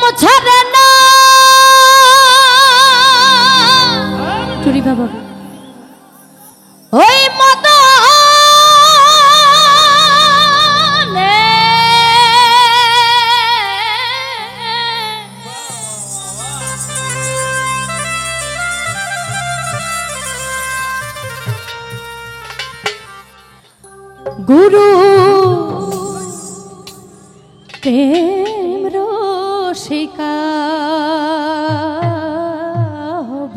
কাম ছাড়ে না চুরি বাবা ওই মদ গুরু প্রেম রসিকা হব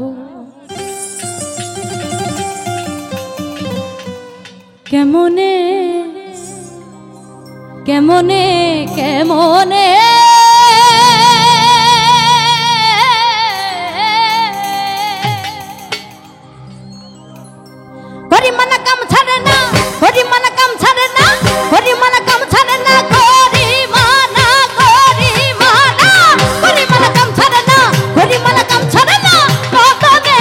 কেমনে কেমনে কেমনে হরি মানা কাম ছাড়ে না হরি মানা কাম ছাড়ে না হরি মানা কাম ছাড়ে না হরি মানা কাম ছাড়ে না হরি মানা কাম ছাড়ে না মদনে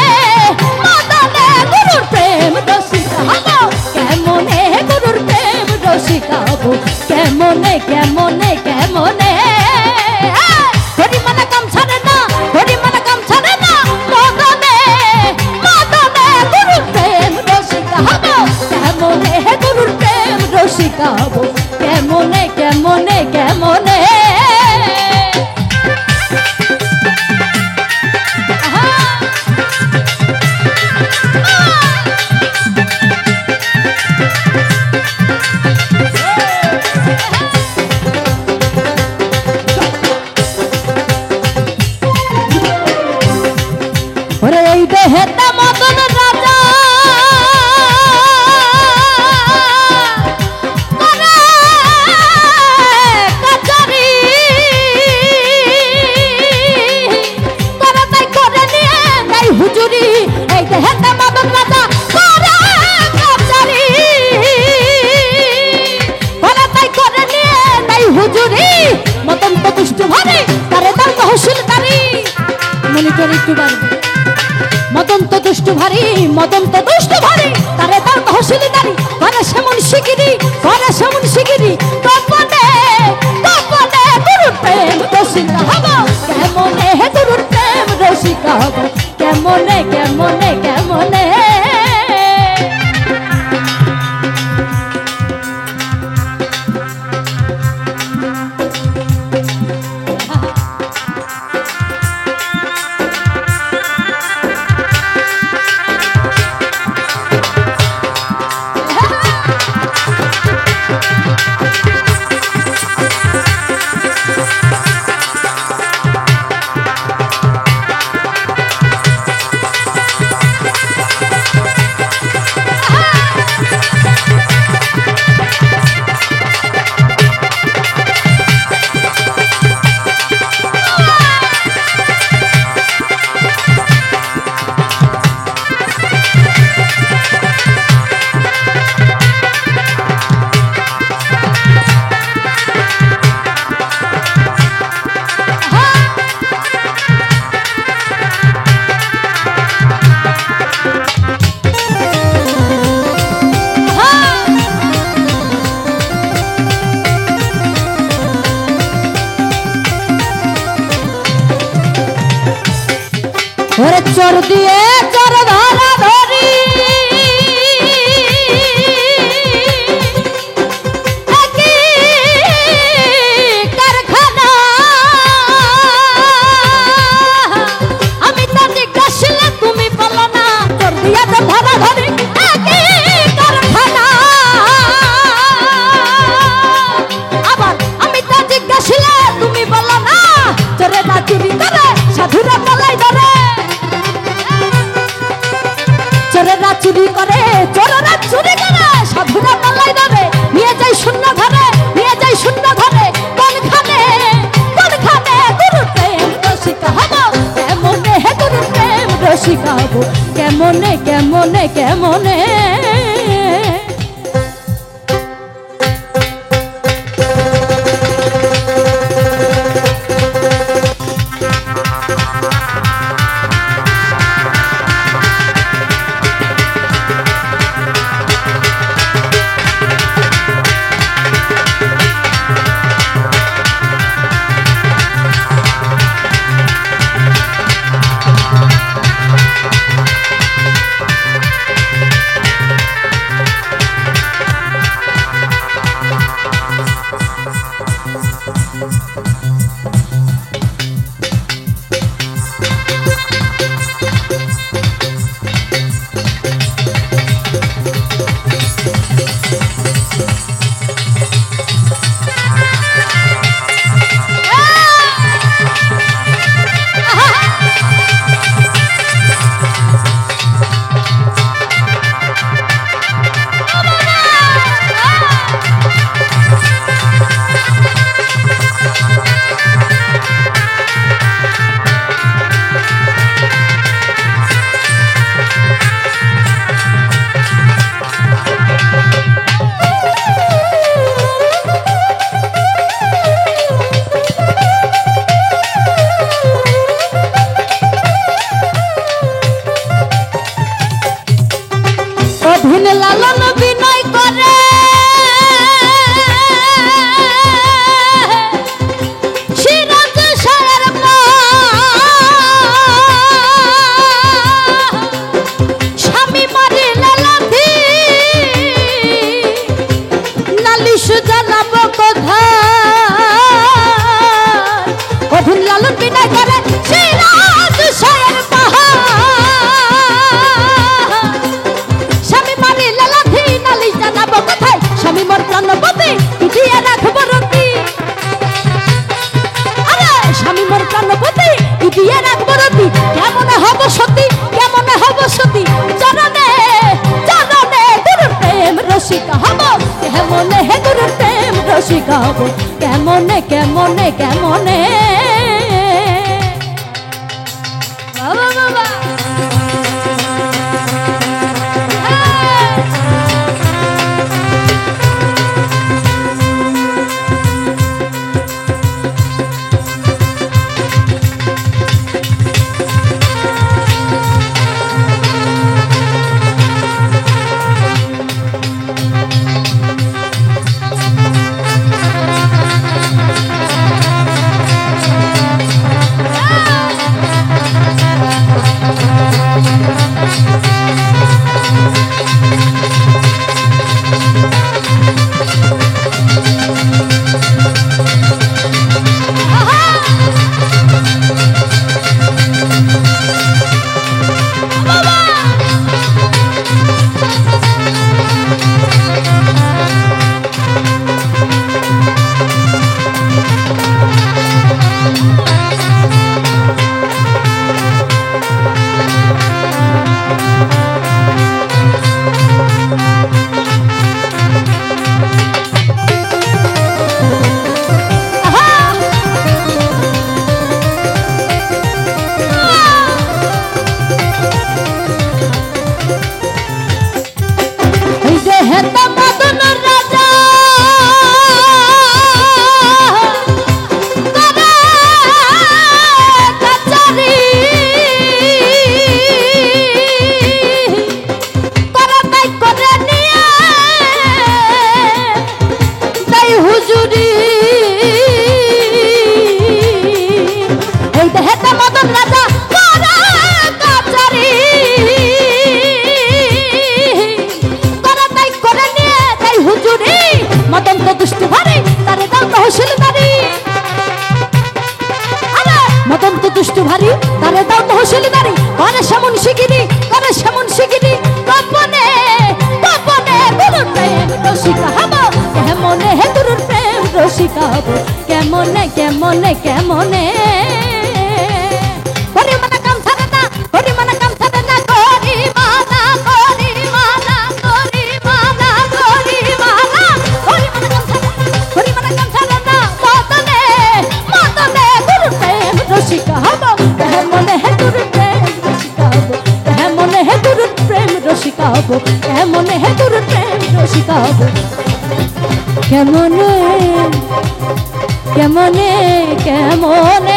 মদনে গুরুর প্রেম রসিকা হব কেমনে গুরুর প্রেম রসিকা হব কেমনে কেমনে কেমনে হরি মানা কাম ছাড়ে না হরি মানা কাম ছাড়ে না মদনে মদনে গুরুর প্রেম রসিকা হব কেমনে গুরুর প্রেম রসিকা হব কেমনে কেমনে কেমনে ওরে এই দেহেতে মদন রাজা করে কাচারি করে তাই করে নিয়ে তাই হুজুরি এই দেহেতে মদন রাজা করে কাচারি করে তাই করে নিয়ে তাই হুজুরি মদন তো দুষ্ট ভারে তারে দাও তহসিলদারি মনিটর একটু বাড়বে মদন তো দুষ্ট ভারী মদন তো দুষ্ট ভারী তারে তার তহসিলদারি করে সেমন শিগিরি গোপনে গোপনে গুরুর প্রেম রসিকা হব কেমনে গুরুর প্রেম রসিকা হব কেমনে কেমনে কেমনে ওরে চোর দিয়ে চোর ধরা ধরি কারখানা আমি তো জিজ্ঞাসা তুমি বলো না চোর দিয়ে তো ধরা ধরি কারখানা আবার আমি তো জিজ্ঞাসা তুমি বলো না চোরে না চুরি করে সাধুরা পালাই ধরে রসিকা হব কেমনে হে গুরুর প্রেম রসিকা হব কেমনে কেমনে কেমনে বাবা বাবা দুষ্টু ভারী তারে দাও তহসিলদারি করে সেমন শিগিরি করে সেমন শিগিরি গোপনে গোপনে গুরুর প্রেম রসিকা হব কেমনে হে গুরুর প্রেম রসিকা হব কেমনে কেমনে কেমনে পরিমাণে কাম ছাড়ে না পরিমাণে কাম ছাড়ে না পরিমাণা পরিমাণা পরিমাণা পরিমাণা পরিমাণে কাম ছাড়ে না মদনে মদনে গুরুর প্রেম রসিকা হব কেমনে হে গুরুর প্রেম রসিকা হব কেমনে হে গুরুর প্রেম রসিকা হব কেমনে হে গুরুর প্রেম রসিকা হব কেমনে কেমনে কেমনে